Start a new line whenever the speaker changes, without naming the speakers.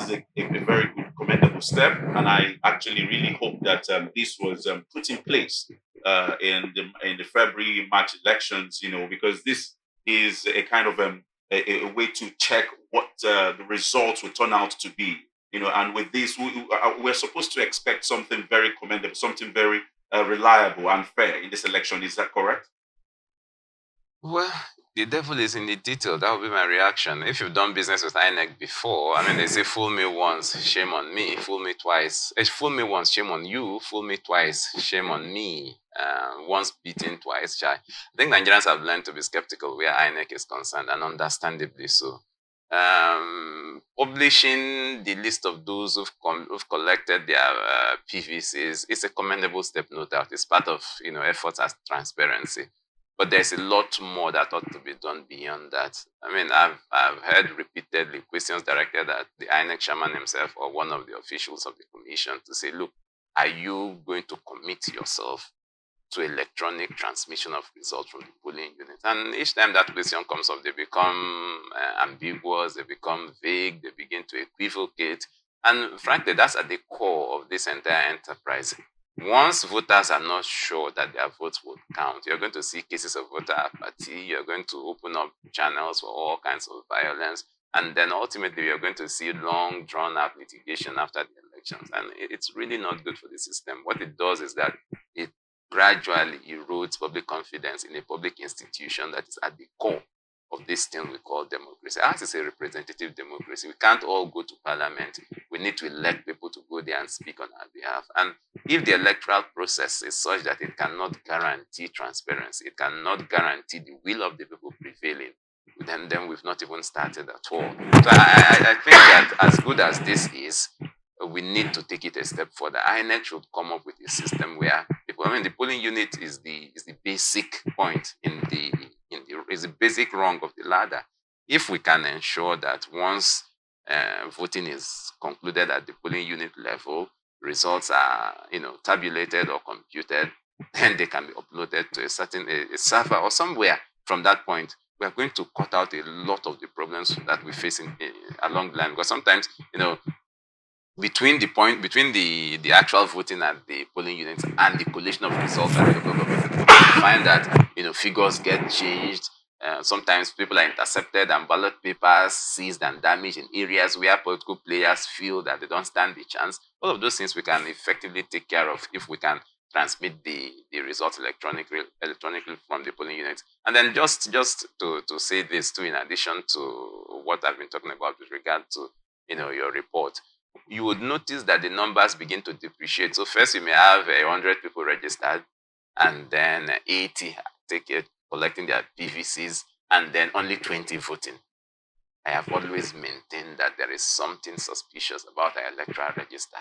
is a very good, commendable step, and I actually really hope that this was put in place in the February March elections. Because this is a kind of a way to check what the results will turn out to be. And with this, we're supposed to expect something very commendable, something very reliable and fair in this election. Is that correct?
Well, the devil is in the detail. That would be my reaction. If you've done business with INEC before, I mean, they say fool me once, shame on me. Fool me twice. Fool me once, shame on you. Fool me twice, shame on me. Once beaten, twice shy. I think Nigerians have learned to be skeptical where INEC is concerned, and understandably so. Publishing the list of those who've collected their PVCs is a commendable step, no doubt. It's part of efforts at transparency. But there's a lot more that ought to be done beyond that. I mean, I've heard repeatedly questions directed at the INEC chairman himself or one of the officials of the commission to say, look, are you going to commit yourself to electronic transmission of results from the polling unit? And each time that question comes up, they become ambiguous, they become vague, they begin to equivocate. And frankly, that's at the core of this entire enterprise. Once voters are not sure that their votes will count, you're going to see cases of voter apathy, you're going to open up channels for all kinds of violence, and then ultimately you're going to see long, drawn-out litigation after the elections. And it's really not good for the system. What it does is that it gradually erodes public confidence in a public institution that is at the core of this thing we call democracy. Ours is a representative democracy. We can't all go to parliament. We need to elect people to go there and speak on our behalf. And if the electoral process is such that it cannot guarantee transparency, it cannot guarantee the will of the people prevailing, then we've not even started at all. So I think that as good as this is, we need to take it a step further. INEC should come up with a system where people, the polling unit is the basic point is the basic rung of the ladder. If we can ensure that once voting is concluded at the polling unit level, results are tabulated or computed, then they can be uploaded to a certain server or somewhere. From that point, we are going to cut out a lot of the problems that we face along the line. Because sometimes, between the actual voting at the polling units and the collation of results at the local government, we find that figures get changed. Sometimes people are intercepted and ballot papers seized and damaged in areas where political players feel that they don't stand the chance. All of those things we can effectively take care of if we can transmit the results electronically from the polling units. And then just to say this too, in addition to what I've been talking about with regard to your report, you would notice that the numbers begin to depreciate. So first you may have 100 people registered, and then 80 collecting their PVCs, and then only 20 voting. I have always maintained that there is something suspicious about our electoral register.